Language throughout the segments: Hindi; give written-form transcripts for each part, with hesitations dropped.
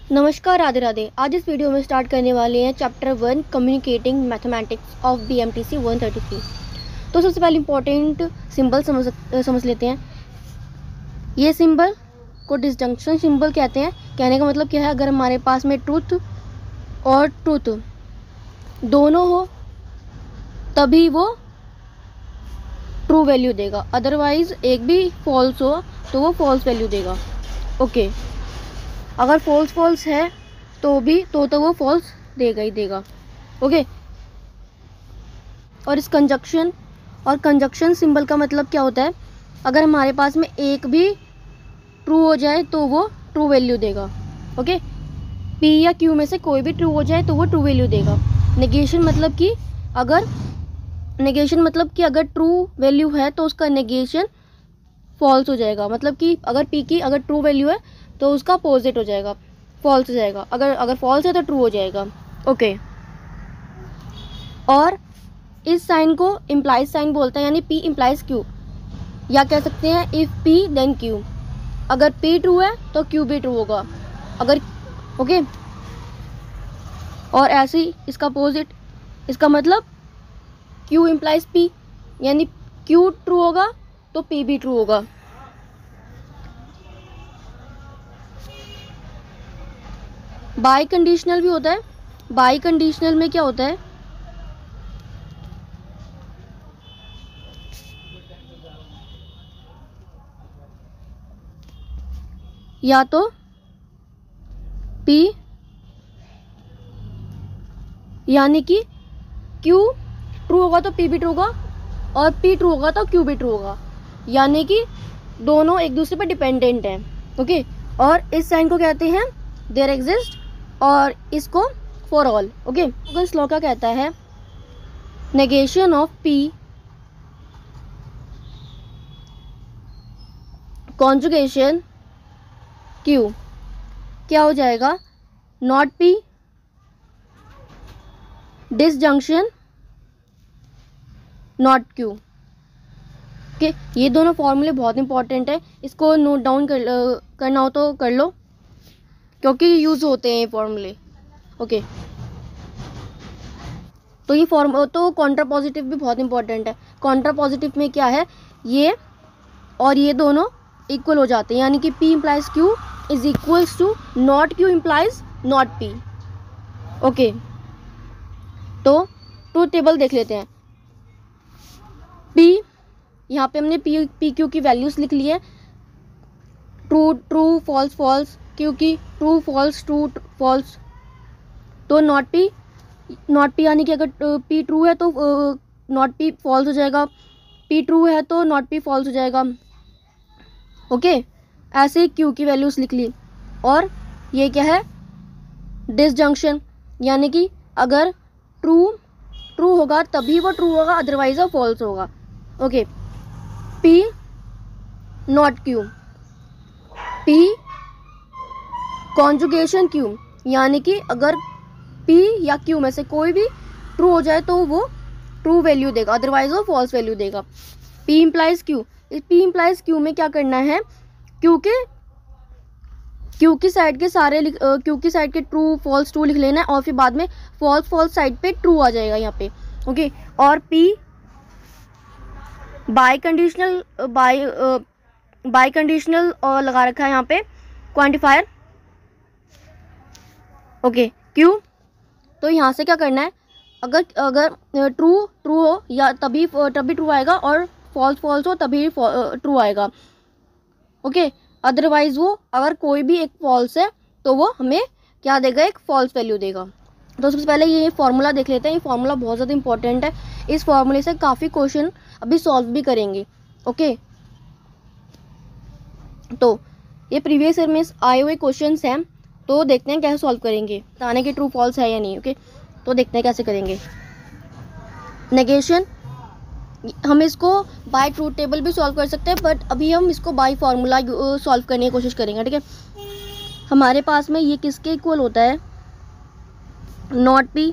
नमस्कार, राधे राधे। आज इस वीडियो में स्टार्ट करने वाले हैं chapter 1 communicating mathematics of BMTC 133। तो सबसे पहले इंपॉर्टेंट सिंबल समझ लेते हैं। ये सिंबल को डिसजंक्शन सिंबल कहते हैं। कहने का मतलब क्या है, अगर हमारे पास में ट्रूथ और ट्रूथ दोनों हो तभी वो ट्रू वैल्यू देगा, अदरवाइज एक भी फॉल्स हो तो वो फॉल्स वैल्यू देगा। ओके, अगर फॉल्स है तो वो फॉल्स देगा ही देगा। ओके, और इस कंजक्शन सिंबल का मतलब क्या होता है, अगर हमारे पास में एक भी ट्रू हो जाए तो वो ट्रू वैल्यू देगा। ओके, P या Q में से कोई भी ट्रू हो जाए तो वो ट्रू वैल्यू देगा। नेगेशन मतलब कि अगर ट्रू वैल्यू है तो उसका नेगेशन फॉल्स हो जाएगा। मतलब कि अगर P की अगर ट्रू वैल्यू है तो उसका अपोजिट हो जाएगा, फॉल्स हो जाएगा। अगर फॉल्स है तो ट्रू हो जाएगा। ओके, और इस साइन को इम्प्लाइज साइन बोलते हैं, यानी P इम्प्लाइज Q, या कह सकते हैं इफ P देन Q। अगर P ट्रू है तो Q भी ट्रू होगा। ओके, और ऐसे ही इसका अपोजिट, इसका मतलब Q इम्प्लाइज P, यानी Q ट्रू होगा तो P भी ट्रू होगा। बाई कंडीशनल भी होता है। बाई कंडीशनल में क्या होता है, या तो P यानी कि Q ट्रू होगा तो P भी ट्रू होगा, और P ट्रू होगा तो Q भी ट्रू होगा, यानी कि दोनों एक दूसरे पर डिपेंडेंट हैं। ओके, और इस साइन को कहते हैं देयर एग्जिस्ट, और इसको फॉर ऑल। ओके, इस लॉ का कहता है negation of P conjugation Q क्या हो जाएगा, not P disjunction not Q। Okay, ये दोनों फॉर्मूले बहुत इंपॉर्टेंट है, इसको नोट डाउन करना हो तो कर लो, क्योंकि यूज होते हैं ये फॉर्मूले। ओके, तो ये तो कॉन्ट्रापॉजिटिव भी बहुत इंपॉर्टेंट है। कॉन्ट्रापॉजिटिव में क्या है, ये और ये दोनों इक्वल हो जाते हैं, यानी कि P implies Q is equals to not Q implies not P। Okay, तो ट्रूथ टेबल देख लेते हैं। P, यहाँ पे हमने P Q की वैल्यूज लिख ली है। ट्रू फॉल्स फॉल्स, Q की ट्रू फॉल्स ट्रू फॉल्स। तो नॉट P यानी कि अगर P ट्रू है तो नॉट P फॉल्स हो जाएगा, P ट्रू है तो नॉट P फॉल्स हो जाएगा। ओके, ऐसे Q की वैल्यूज लिख ली। और ये क्या है, डिसजंक्शन, यानी कि अगर ट्रू होगा तभी वो ट्रू होगा, अदरवाइज वो फॉल्स होगा। Okay, P not Q, P conjugation Q, यानी कि अगर P या Q में से कोई भी ट्रू हो जाए तो वो ट्रू वैल्यू देगा, अदरवाइज वो फॉल्स वैल्यू देगा। P इम्प्लाइज Q, इस P इम्प्लाइज Q में क्या करना है, Q की साइड के ट्रू फॉल्स ट्रू लिख लेना है, और फिर बाद में फॉल्स साइड पे ट्रू आ जाएगा यहाँ पे। ओके, और P बाई कंडीशनल लगा रखा है यहाँ पे क्वांटिफायर। ओके, Q, तो यहाँ से क्या करना है, अगर ट्रू हो या तभी ट्रू आएगा, और फॉल्स हो तभी ट्रू आएगा। ओके, अदरवाइज वो अगर कोई भी एक फॉल्स है तो वो हमें क्या देगा, एक फॉल्स वैल्यू देगा। तो सबसे पहले ये फॉर्मूला देख लेते हैं। ये फॉर्मूला बहुत ज़्यादा इंपॉर्टेंट है, इस फॉर्मूले से काफ़ी क्वेश्चन अभी सॉल्व भी करेंगे। ओके, तो ये प्रीवियस ईयर में आए हुए क्वेश्चंस हैं, तो देखते हैं कैसे सॉल्व करेंगे, बताने की ट्रू फॉल्स है या नहीं। ओके, तो देखते हैं कैसे करेंगे। नेगेशन, हम इसको बाय ट्रूथ टेबल भी सॉल्व कर सकते हैं, बट अभी हम इसको बाय फार्मूला सॉल्व करने की कोशिश करेंगे। ठीक है, हमारे पास में ये किसके इक्वल होता है, not P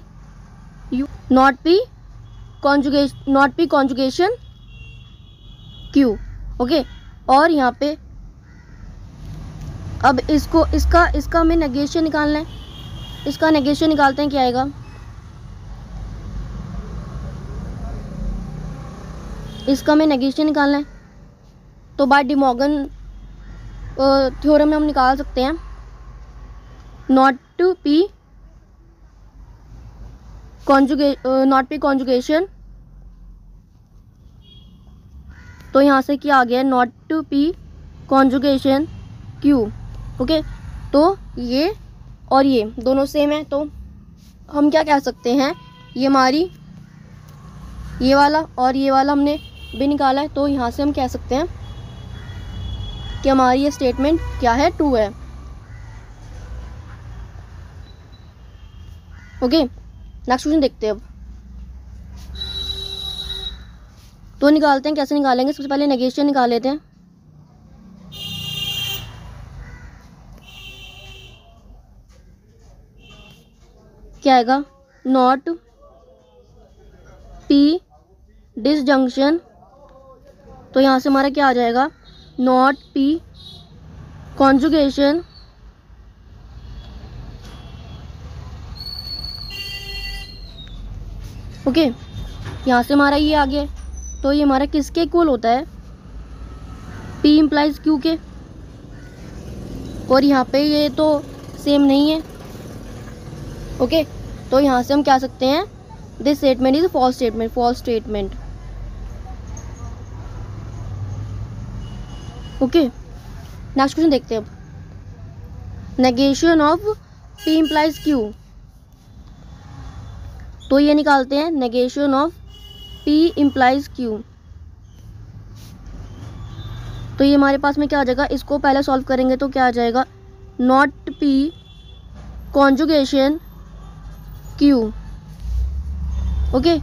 conjugation Q। Okay, और यहाँ पे अब इसको इसका हमें नेगेशन निकालना है। इसका नेगेशन निकालते हैं, क्या आएगा, इसका हमें नेगेशन निकालना है। तो बाय डिमॉर्गन थ्योरम में हम निकाल सकते हैं नॉट पी कॉन्जुगेशन। तो यहाँ से क्या आ गया, not P conjugation Q. Okay, तो ये और ये दोनों सेम है, तो हम क्या कह सकते हैं, ये हमारी ये वाला और ये वाला हमने भी निकाला है, तो यहाँ से हम कह सकते हैं कि हमारी ये स्टेटमेंट क्या है, ट्रू है। ओके, नेक्स्ट क्वेश्चन देखते हैं अब। तो निकालते हैं, कैसे निकालेंगे, सबसे पहले नेगेशन निकाल लेते हैं। क्या आएगा, नॉट पी डिसजंक्शन। तो यहाँ से हमारा क्या आ जाएगा, नॉट पी कॉन्जुगेशन ओके। यहाँ से हमारा ये आ गया, तो ये हमारा किसके इक्वल होता है, P इम्प्लाइज Q के। और यहाँ पे ये तो सेम नहीं है। ओके, तो यहाँ से हम क्या सकते हैं, this statement is false statement. Okay, next question देखते हैं अब। Negation of P implies Q। तो ये निकालते हैं, negation of P implies Q। तो ये हमारे पास में क्या आ जाएगा, इसको पहले सॉल्व करेंगे तो क्या आ जाएगा, not P conjugation Q। Okay,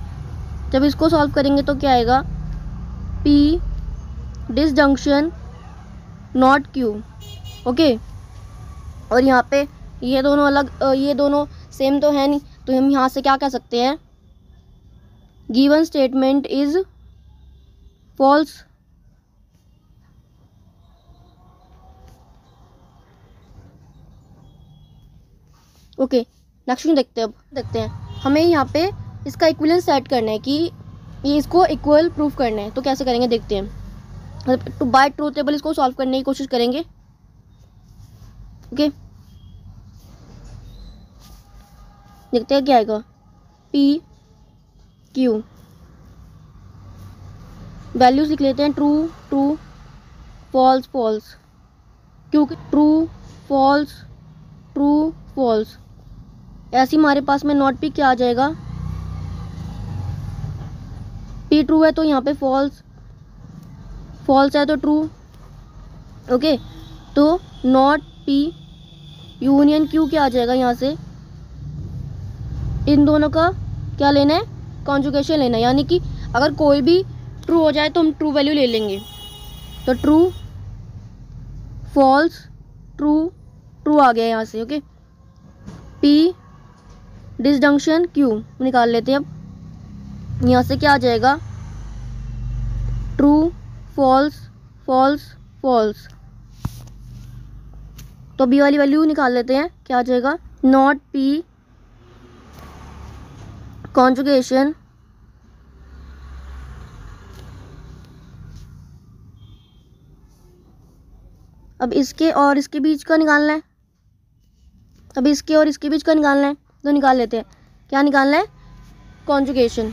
जब इसको सॉल्व करेंगे तो क्या आएगा, P disjunction not Q। Okay, और यहाँ पे ये दोनों अलग, ये दोनों सेम तो है नहीं, तो हम यहाँ से क्या कह सकते हैं, given statement is false. Okay, next question देखते हैं हमें यहाँ पे इसका इक्विवेलेंस सेट करना है कि ये इसको इक्वल प्रूफ करना है। तो कैसे करेंगे देखते हैं, तो बाय ट्रूथ टेबल इसको सॉल्व करने की कोशिश करेंगे। ओके, देखते हैं क्या आएगा, P Q वैल्यूज लिख लेते हैं, ट्रू ट्रू फॉल्स फॉल्स, क्योंकि ट्रू फॉल्स ऐसे हमारे पास में नॉट P क्या आ जाएगा, P ट्रू है तो यहाँ पे फॉल्स है तो ट्रू। ओके, तो नॉट P यूनियन Q क्या आ जाएगा, यहाँ से इन दोनों का क्या लेना है, कॉन्जुगेशन लेना है। यानी कि अगर कोई भी ट्रू हो जाए तो हम ट्रू वैल्यू ले लेंगे। तो ट्रू फॉल्स ट्रू आ गया यहाँ से। ओके, P डिसजंक्शन Q निकाल लेते हैं। अब यहाँ से क्या आ जाएगा, ट्रू फॉल्स। तो B वाली वैल्यू निकाल लेते हैं, क्या आ जाएगा, नॉट P कॉन्जुगेशन अब इसके और इसके बीच का निकालना है, तो निकाल लेते हैं। क्या निकालना है, कॉन्जुगेशन।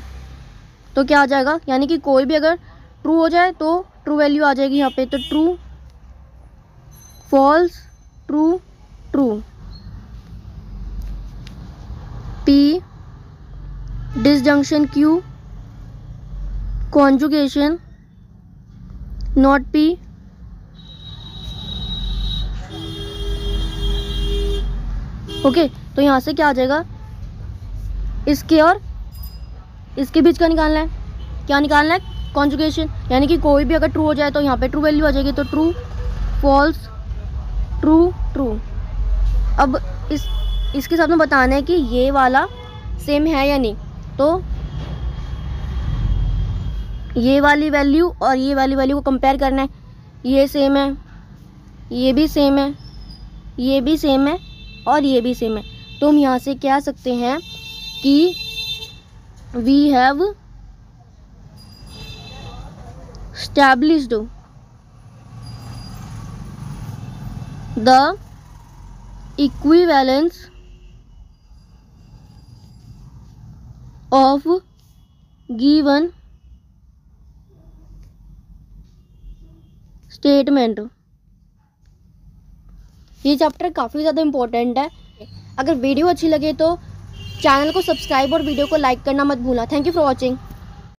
तो क्या आ जाएगा, यानी कि कोई भी अगर ट्रू हो जाए तो ट्रू वैल्यू आ जाएगी यहाँ पे। तो true false true P disjunction Q conjugation not P okay. तो यहाँ से क्या आ जाएगा, इसके और इसके बीच का निकालना है। क्या निकालना है, कॉन्जुगेशन। यानी कि कोई भी अगर ट्रू हो जाए तो यहाँ पे ट्रू वैल्यू आ जाएगी। तो ट्रू फॉल्स ट्रू। अब इसके साथ में बताना है कि ये वाला सेम है या नहीं। तो ये वाली वैल्यू और ये वाली वैल्यू को कंपेयर करना है, ये सेम है, ये भी सेम है, ये भी सेम है और ये भी सेम है, तो हम यहाँ से कह सकते हैं कि we have established the equivalence of given statement. ये चैप्टर काफ़ी ज़्यादा इम्पोर्टेंट है। अगर वीडियो अच्छी लगे तो चैनल को सब्सक्राइब और वीडियो को लाइक करना मत भूलना। Thank you for watching.